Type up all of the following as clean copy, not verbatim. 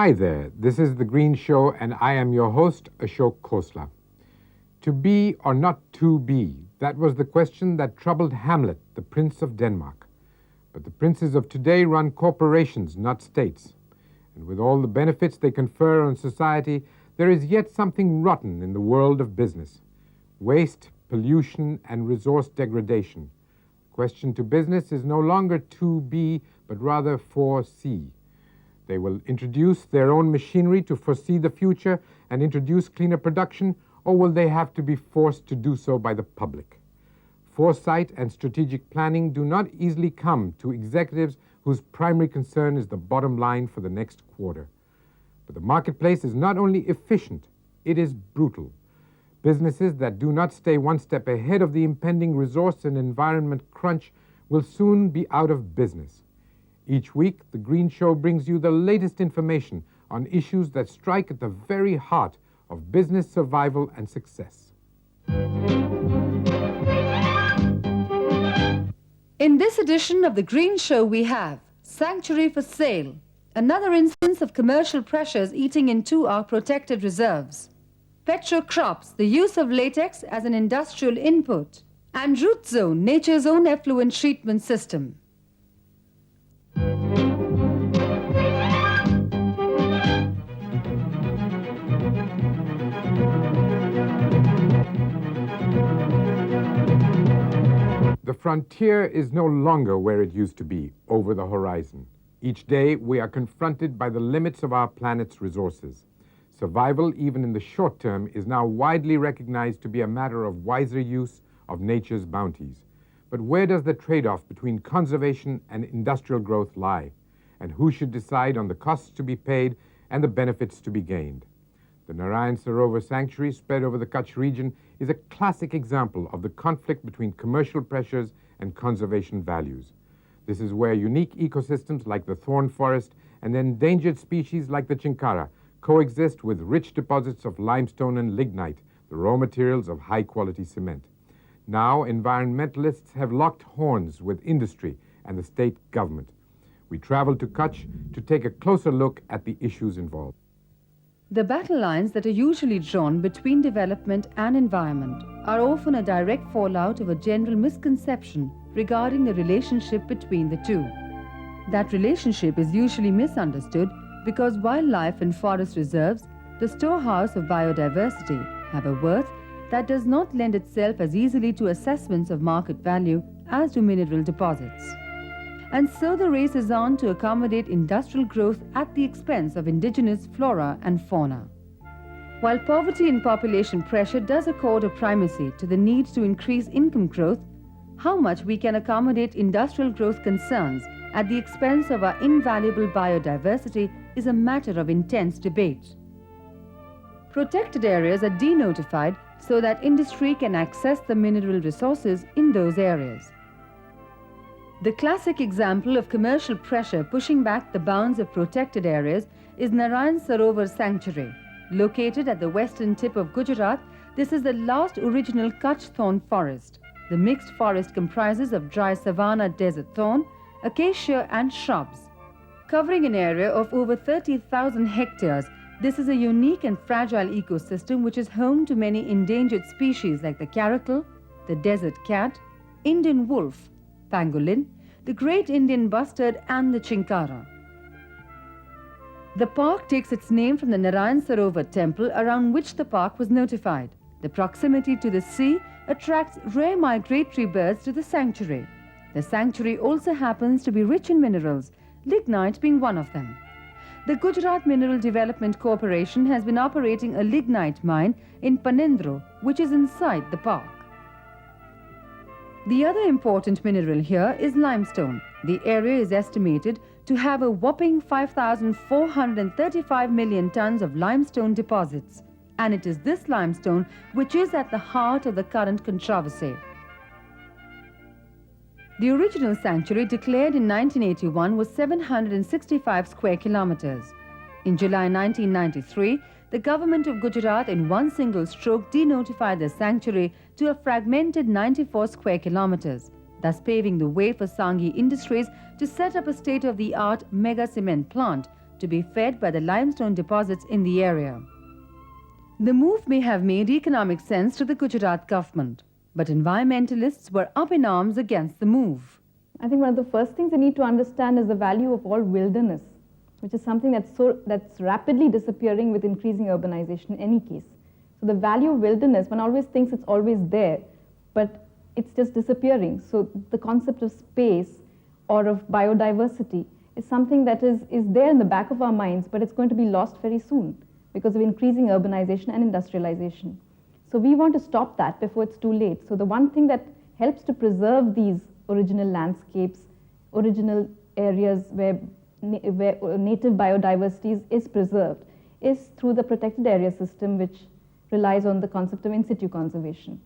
Hi there, this is The Green Show, and I am your host, Ashok Khosla. To be or not to be, that was the question that troubled Hamlet, the Prince of Denmark. But the princes of today run corporations, not states. And with all the benefits they confer on society, there is yet something rotten in the world of business. Waste, pollution, and resource degradation. The question to business is no longer to be, but rather foresee. They will introduce their own machinery to foresee the future and introduce cleaner production, or will they have to be forced to do so by the public? Foresight and strategic planning do not easily come to executives whose primary concern is the bottom line for the next quarter. But the marketplace is not only efficient, it is brutal. Businesses that do not stay one step ahead of the impending resource and environment crunch will soon be out of business. Each week, The Green Show brings you the latest information on issues that strike at the very heart of business survival and success. In this edition of The Green Show, we have Sanctuary for Sale, another instance of commercial pressures eating into our protected reserves. Petrocrops, the use of latex as an industrial input. And Root Zone, nature's own effluent treatment system. The frontier is no longer where it used to be, over the horizon. Each day, we are confronted by the limits of our planet's resources. Survival, even in the short term, is now widely recognized to be a matter of wiser use of nature's bounties. But where does the trade-off between conservation and industrial growth lie? And who should decide on the costs to be paid and the benefits to be gained? The Narayan Sarovar Sanctuary, spread over the Kutch region, is a classic example of the conflict between commercial pressures and conservation values. This is where unique ecosystems like the thorn forest and endangered species like the chinkara coexist with rich deposits of limestone and lignite, the raw materials of high-quality cement. Now, environmentalists have locked horns with industry and the state government. We travel to Kutch to take a closer look at the issues involved. The battle lines that are usually drawn between development and environment are often a direct fallout of a general misconception regarding the relationship between the two. That relationship is usually misunderstood because wildlife and forest reserves, the storehouse of biodiversity, have a worth that does not lend itself as easily to assessments of market value as do mineral deposits. And so the race is on to accommodate industrial growth at the expense of indigenous flora and fauna. While poverty and population pressure does accord a primacy to the need to increase income growth, how much we can accommodate industrial growth concerns at the expense of our invaluable biodiversity is a matter of intense debate. Protected areas are denotified so that industry can access the mineral resources in those areas. The classic example of commercial pressure pushing back the bounds of protected areas is Narayan Sarovar Sanctuary. Located at the western tip of Gujarat, this is the last original Kutch thorn forest. The mixed forest comprises of dry savanna desert thorn, acacia and shrubs. Covering an area of over 30,000 hectares, this is a unique and fragile ecosystem which is home to many endangered species like the caracal, the desert cat, Indian wolf, pangolin, the great Indian bustard and the chinkara. The park takes its name from the Narayan Sarovar temple around which the park was notified. The proximity to the sea attracts rare migratory birds to the sanctuary. The sanctuary also happens to be rich in minerals, lignite being one of them. The Gujarat Mineral Development Corporation has been operating a lignite mine in Panendro, which is inside the park. The other important mineral here is limestone. The area is estimated to have a whopping 5,435 million tons of limestone deposits. And it is this limestone which is at the heart of the current controversy. The original sanctuary declared in 1981 was 765 square kilometers. In July 1993, the government of Gujarat in one single stroke denotified the sanctuary to a fragmented 94 square kilometers, thus paving the way for Sanghi Industries to set up a state-of-the-art mega cement plant to be fed by the limestone deposits in the area. The move may have made economic sense to the Gujarat government, but environmentalists were up in arms against the move. I think one of the first things they need to understand is the value of all wilderness, which is something that's rapidly disappearing with increasing urbanization in any case. So the value of wilderness, one always thinks it's always there, but it's just disappearing. So the concept of space or of biodiversity is something that is there in the back of our minds, but it's going to be lost very soon because of increasing urbanization and industrialization. So we want to stop that before it's too late. So the one thing that helps to preserve these original landscapes, original areas where native biodiversity is preserved, is through the protected area system, which relies on the concept of in situ conservation.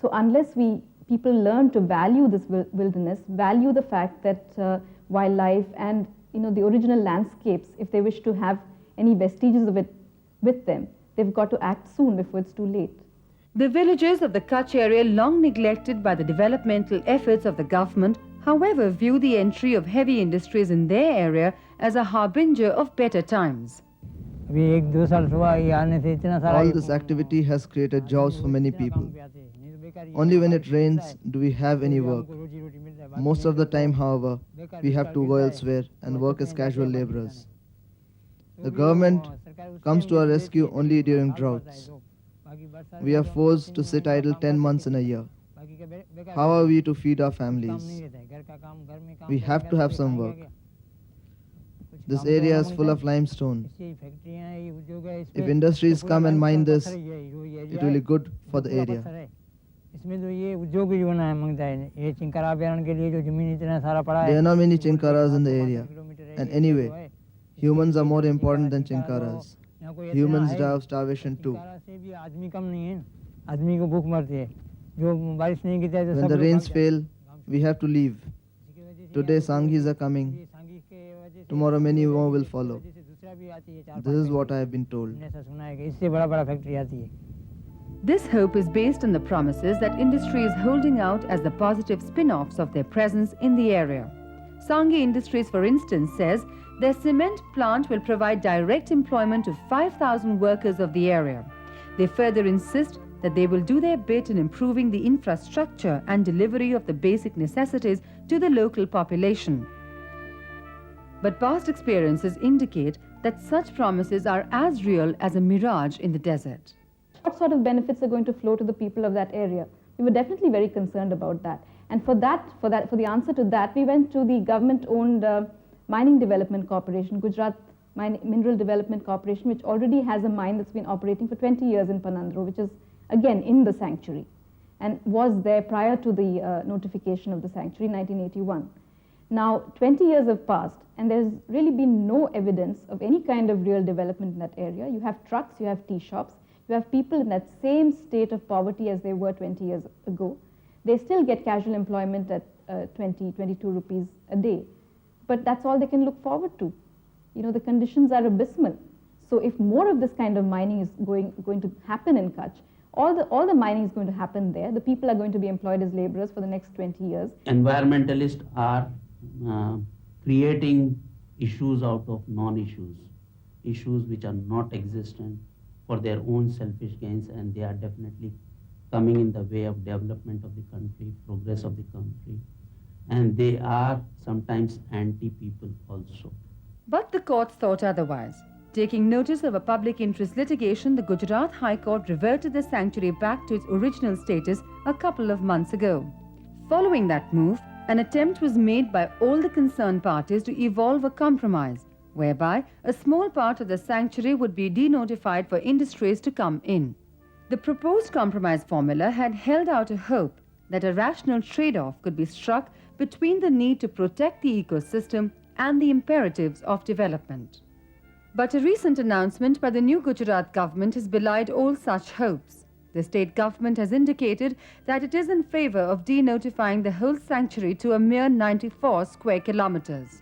So unless people learn to value this wilderness, value the fact that wildlife and the original landscapes, if they wish to have any vestiges of it with them, they've got to act soon before it's too late. The villages of the Kutch area, long neglected by the developmental efforts of the government, however, view the entry of heavy industries in their area as a harbinger of better times. All this activity has created jobs for many people. Only when it rains do we have any work. Most of the time, however, we have to go elsewhere and work as casual laborers. The government comes to our rescue only during droughts. We are forced to sit idle 10 months in a year. How are we to feed our families? We have to have some work. This area is full of limestone. If industries come and mine this, it will be good for the area. There are not many chinkaras in the area. And anyway, humans are more important than chinkaras. Humans die of starvation too. When the rains fail, we have to leave. Today Sanghis are coming. Tomorrow many more will follow. This is what I have been told. This hope is based on the promises that industry is holding out as the positive spin-offs of their presence in the area. Sanghi Industries, for instance, says their cement plant will provide direct employment to 5,000 workers of the area. They further insist that they will do their bit in improving the infrastructure and delivery of the basic necessities to the local population. But past experiences indicate that such promises are as real as a mirage in the desert. What sort of benefits are going to flow to the people of that area? We were definitely very concerned about that. And for the answer to that, we went to the government-owned Mining Development Corporation, Gujarat Mineral Development Corporation, which already has a mine that's been operating for 20 years in Panandro, which is again in the sanctuary, and was there prior to the notification of the sanctuary in 1981. Now, 20 years have passed, and there's really been no evidence of any kind of real development in that area. You have trucks, you have tea shops, you have people in that same state of poverty as they were 20 years ago. They still get casual employment at 20, 22 rupees a day. But that's all they can look forward to. The conditions are abysmal. So if more of this kind of mining is going to happen in Kutch, all the mining is going to happen there. The people are going to be employed as laborers for the next 20 years. Environmentalists are creating issues out of non-issues, issues which are not existent for their own selfish gains, and they are definitely coming in the way of development of the country, progress of the country, and they are sometimes anti-people also. But the court thought otherwise. Taking notice of a public interest litigation, the Gujarat High Court reverted the sanctuary back to its original status a couple of months ago. Following that move, an attempt was made by all the concerned parties to evolve a compromise, whereby a small part of the sanctuary would be denotified for industries to come in. The proposed compromise formula had held out a hope that a rational trade-off could be struck between the need to protect the ecosystem and the imperatives of development. But a recent announcement by the new Gujarat government has belied all such hopes. The state government has indicated that it is in favor of denotifying the whole sanctuary to a mere 94 square kilometers.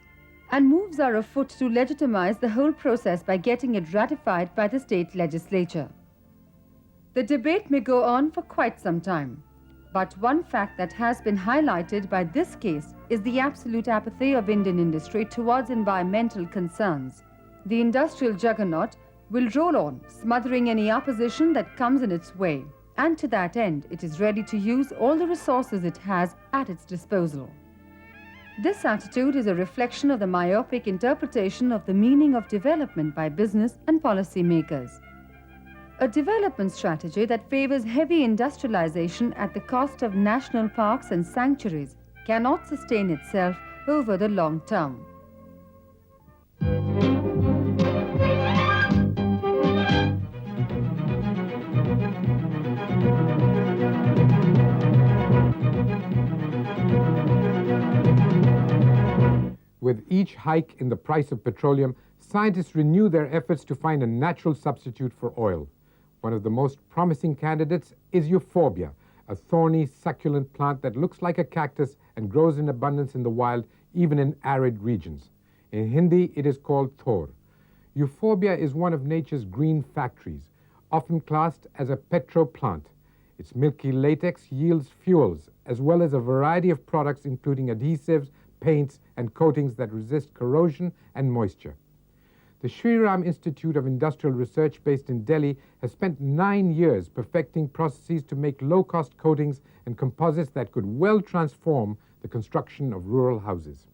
And moves are afoot to legitimize the whole process by getting it ratified by the state legislature. The debate may go on for quite some time. But one fact that has been highlighted by this case is the absolute apathy of Indian industry towards environmental concerns. The industrial juggernaut will roll on, smothering any opposition that comes in its way. And to that end, it is ready to use all the resources it has at its disposal. This attitude is a reflection of the myopic interpretation of the meaning of development by business and policy makers. A development strategy that favors heavy industrialization at the cost of national parks and sanctuaries cannot sustain itself over the long term. With each hike in the price of petroleum, scientists renew their efforts to find a natural substitute for oil. One of the most promising candidates is euphorbia, a thorny, succulent plant that looks like a cactus and grows in abundance in the wild, even in arid regions. In Hindi, it is called thor. Euphorbia is one of nature's green factories, often classed as a petroplant. Its milky latex yields fuels, as well as a variety of products including adhesives, paints, and coatings that resist corrosion and moisture. The Shri Ram Institute of Industrial Research, based in Delhi, has spent 9 years perfecting processes to make low-cost coatings and composites that could well transform the construction of rural houses.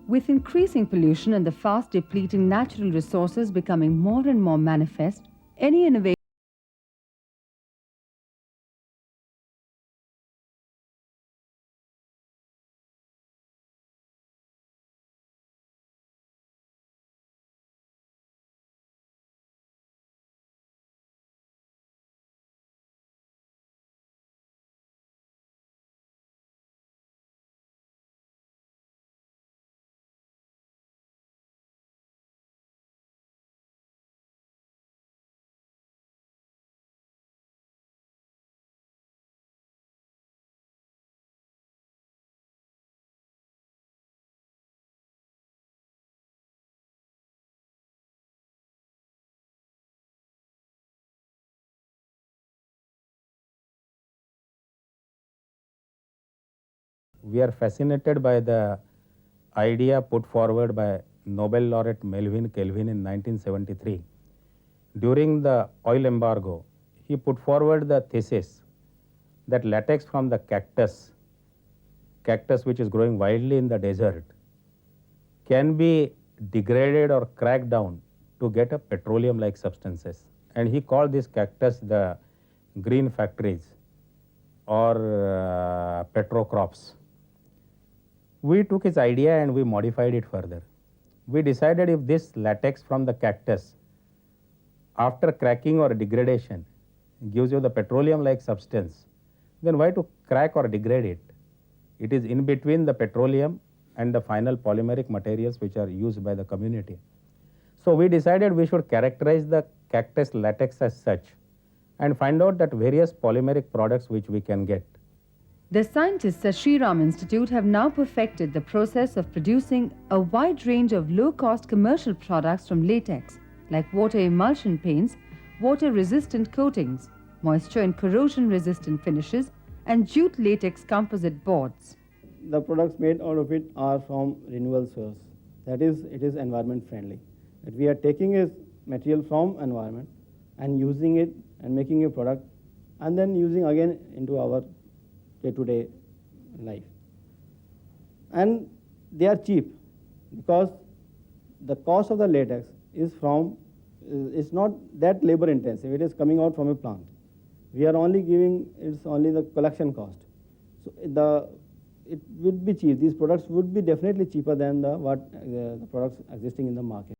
With increasing pollution and the fast depleting natural resources becoming more and more manifest, any innovation we are fascinated by the idea put forward by Nobel laureate Melvin Kelvin in 1973. During the oil embargo, he put forward the thesis that latex from the cactus which is growing wildly in the desert, can be degraded or cracked down to get a petroleum-like substances. And he called this cactus the green factories or petrocrops. We took his idea and we modified it further. We decided if this latex from the cactus, after cracking or degradation, gives you the petroleum-like substance, then why to crack or degrade it? It is in between the petroleum and the final polymeric materials which are used by the community. So we decided we should characterize the cactus latex as such and find out that various polymeric products which we can get. The scientists at Shri Ram Institute have now perfected the process of producing a wide range of low-cost commercial products from latex, like water emulsion paints, water-resistant coatings, moisture and corrosion-resistant finishes, and jute latex composite boards. The products made out of it are from renewable source. That is, it is environment friendly. That we are taking a material from environment and using it and making a product and then using again into our day-to-day life. And they are cheap because the cost of the latex is from, it's not that labor intensive. It is coming out from a plant. We are only giving, it's only the collection cost. So it would be cheap. These products would be definitely cheaper than the products existing in the market.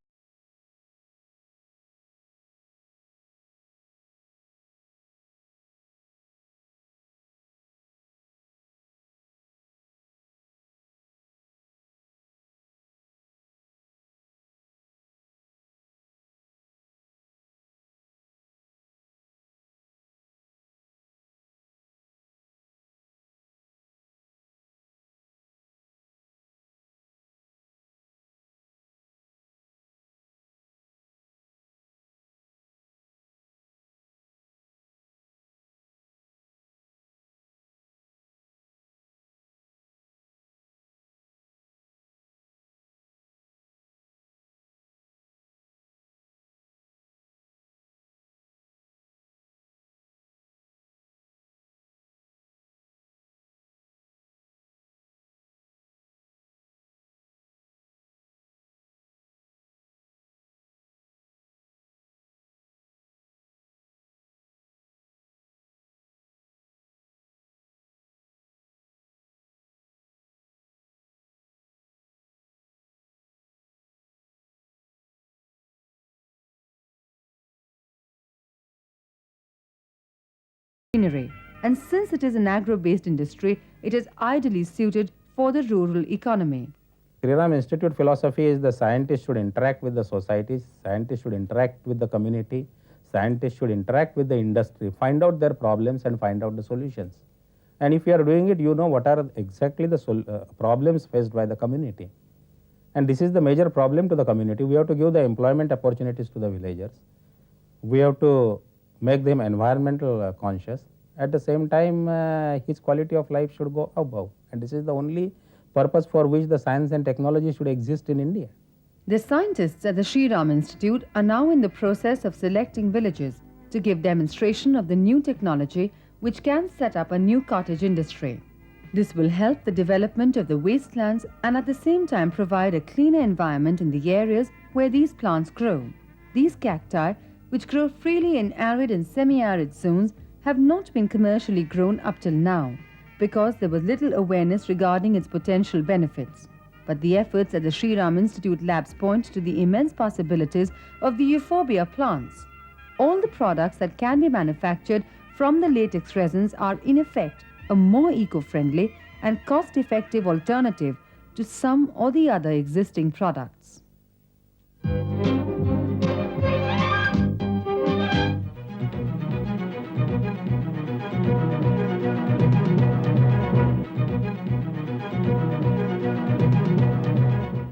Machinery. And since it is an agro-based industry, it is ideally suited for the rural economy. Sri Ram Institute philosophy is the scientists should interact with the society, scientists should interact with the community, scientists should interact with the industry, find out their problems and find out the solutions. And if you are doing it, you know what are exactly the problems faced by the community. And this is the major problem to the community. We have to give the employment opportunities to the villagers. We have to make them environmental conscious. At the same time, his quality of life should go above. And this is the only purpose for which the science and technology should exist in India. The scientists at the Sri Ram Institute are now in the process of selecting villages to give demonstration of the new technology which can set up a new cottage industry. This will help the development of the wastelands and at the same time provide a cleaner environment in the areas where these plants grow. These cacti, which grow freely in arid and semi-arid zones, have not been commercially grown up till now because there was little awareness regarding its potential benefits. But the efforts at the Sri Ram Institute labs point to the immense possibilities of the euphorbia plants. All the products that can be manufactured from the latex resins are in effect a more eco-friendly and cost-effective alternative to some or the other existing products.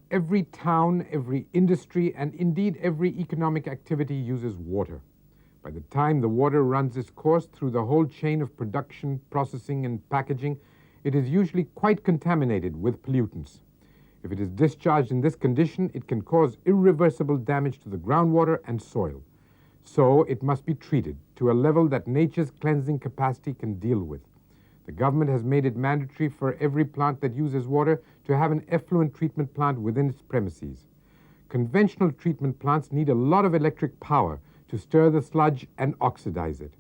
Every town, every industry, and indeed every economic activity uses water. By the time the water runs its course through the whole chain of production, processing, and packaging, it is usually quite contaminated with pollutants. If it is discharged in this condition, it can cause irreversible damage to the groundwater and soil. So it must be treated to a level that nature's cleansing capacity can deal with. The government has made it mandatory for every plant that uses water to have an effluent treatment plant within its premises. Conventional treatment plants need a lot of electric power to stir the sludge and oxidize it.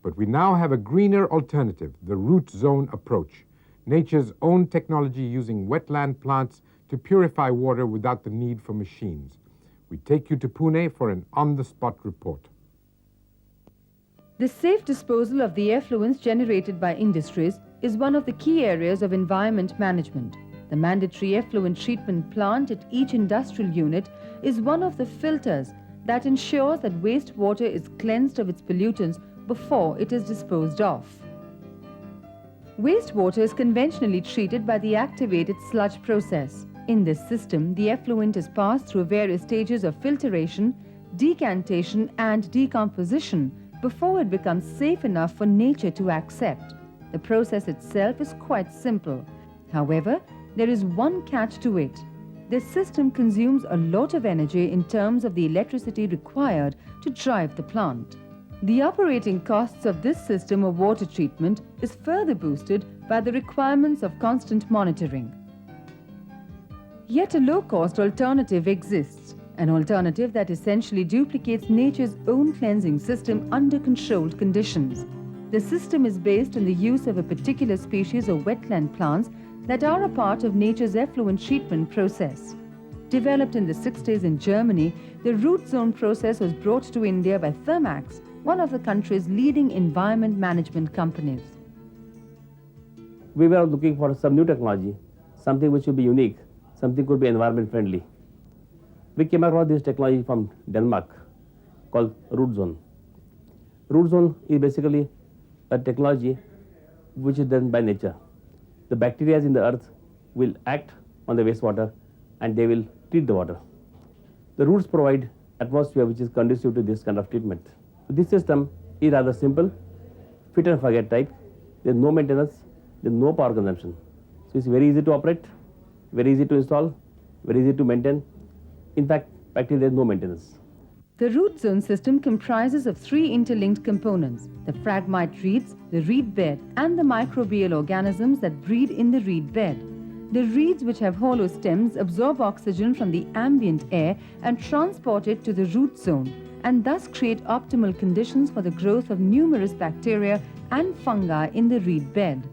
But we now have a greener alternative, the root zone approach, nature's own technology using wetland plants to purify water without the need for machines. We take you to Pune for an on-the-spot report. The safe disposal of the effluents generated by industries is one of the key areas of environment management. The mandatory effluent treatment plant at each industrial unit is one of the filters that ensures that wastewater is cleansed of its pollutants before it is disposed of. Wastewater is conventionally treated by the activated sludge process. In this system, the effluent is passed through various stages of filtration, decantation, and decomposition before it becomes safe enough for nature to accept. The process itself is quite simple. However, there is one catch to it. This system consumes a lot of energy in terms of the electricity required to drive the plant. The operating costs of this system of water treatment is further boosted by the requirements of constant monitoring. Yet a low-cost alternative exists. an alternative that essentially duplicates nature's own cleansing system under controlled conditions. The system is based on the use of a particular species of wetland plants that are a part of nature's effluent treatment process. Developed in the 60s in Germany, the root zone process was brought to India by Thermax, one of the country's leading environment management companies. We were looking for some new technology, something which would be unique, something could be environment friendly. We came across this technology from Denmark called root zone. Root zone is basically a technology which is done by nature. The bacteria in the earth will act on the wastewater and they will treat the water. The roots provide atmosphere which is conducive to this kind of treatment. This system is rather simple, fit and forget type. There is no maintenance, there is no power consumption. So it's very easy to operate, very easy to install, very easy to maintain. In fact, practically there is no maintenance. The root zone system comprises of 3 interlinked components: the phragmite reeds, the reed bed, and the microbial organisms that breed in the reed bed. The reeds, which have hollow stems, absorb oxygen from the ambient air and transport it to the root zone, and thus create optimal conditions for the growth of numerous bacteria and fungi in the reed bed.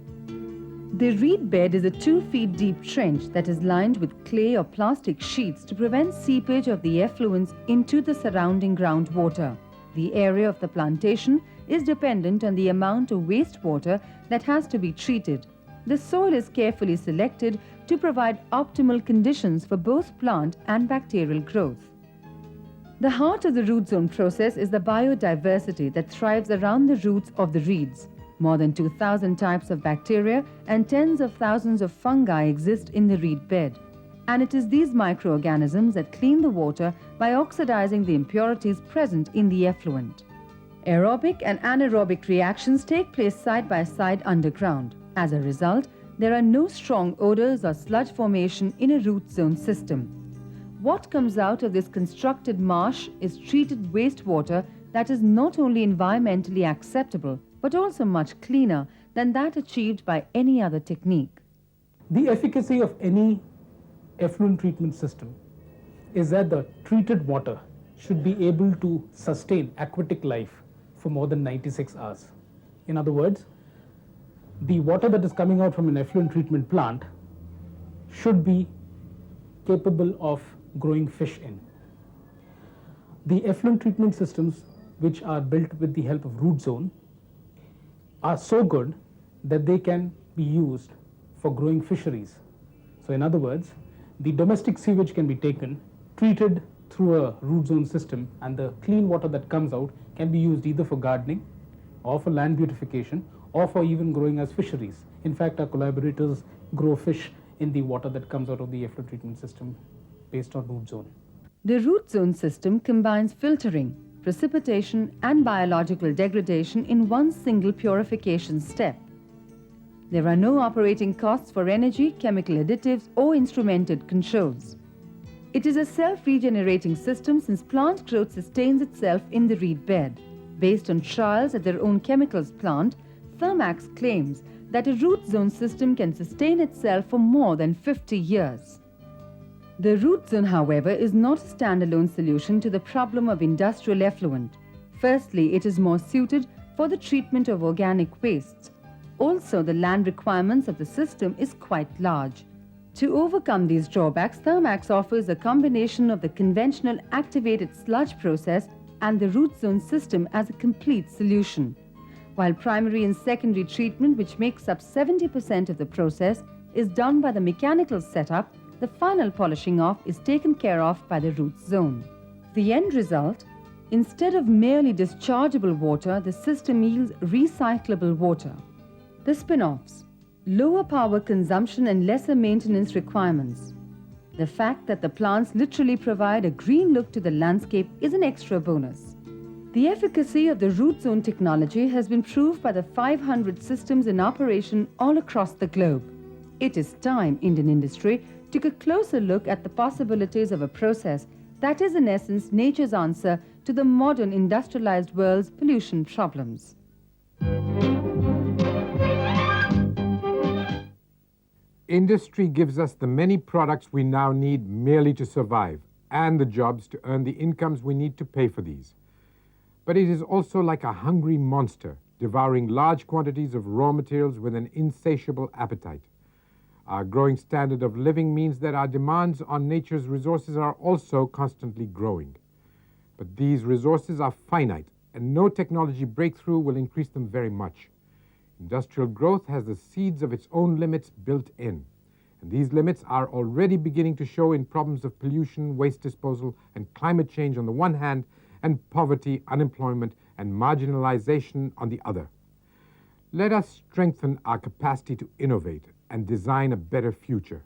The reed bed is a 2 feet deep trench that is lined with clay or plastic sheets to prevent seepage of the effluents into the surrounding groundwater. The area of the plantation is dependent on the amount of wastewater that has to be treated. The soil is carefully selected to provide optimal conditions for both plant and bacterial growth. The heart of the root zone process is the biodiversity that thrives around the roots of the reeds. More than 2,000 types of bacteria and tens of thousands of fungi exist in the reed bed. And it is these microorganisms that clean the water by oxidizing the impurities present in the effluent. Aerobic and anaerobic reactions take place side by side underground. As a result, there are no strong odors or sludge formation in a root zone system. What comes out of this constructed marsh is treated wastewater that is not only environmentally acceptable, but also much cleaner than that achieved by any other technique. The efficacy of any effluent treatment system is that the treated water should be able to sustain aquatic life for more than 96 hours. In other words, the water that is coming out from an effluent treatment plant should be capable of growing fish in. The effluent treatment systems, which are built with the help of root zone, are so good that they can be used for growing fisheries. So in other words, the domestic sewage can be taken, treated through a root zone system, and the clean water that comes out can be used either for gardening or for land beautification or for even growing as fisheries. In fact, our collaborators grow fish in the water that comes out of the effluent treatment system based on root zone. The root zone system combines filtering, precipitation and biological degradation in one single purification step. There are no operating costs for energy, chemical additives or instrumented controls. It is a self-regenerating system since plant growth sustains itself in the reed bed. Based on trials at their own chemicals plant, Thermax claims that a root zone system can sustain itself for more than 50 years. The root zone, however, is not a standalone solution to the problem of industrial effluent. Firstly, it is more suited for the treatment of organic wastes. Also, the land requirements of the system is quite large. To overcome these drawbacks, Thermax offers a combination of the conventional activated sludge process and the root zone system as a complete solution. While primary and secondary treatment, which makes up 70% of the process, is done by the mechanical setup, the final polishing off is taken care of by the root zone. The end result, instead of merely dischargeable water, the system yields recyclable water. The spin-offs: lower power consumption and lesser maintenance requirements. The fact that the plants literally provide a green look to the landscape is an extra bonus. The efficacy of the root zone technology has been proved by the 500 systems in operation all across the globe. It is time Indian industry took a closer look at the possibilities of a process that is in essence nature's answer to the modern industrialized world's pollution problems. Industry gives us the many products we now need merely to survive. and the jobs to earn the incomes we need to pay for these. But it is also like a hungry monster, devouring large quantities of raw materials with an insatiable appetite. Our growing standard of living means that our demands on nature's resources are also constantly growing. But these resources are finite, and no technology breakthrough will increase them very much. Industrial growth has the seeds of its own limits built in, and these limits are already beginning to show in problems of pollution, waste disposal, and climate change on the one hand, and poverty, unemployment, and marginalization on the other. Let us strengthen our capacity to innovate and design a better future.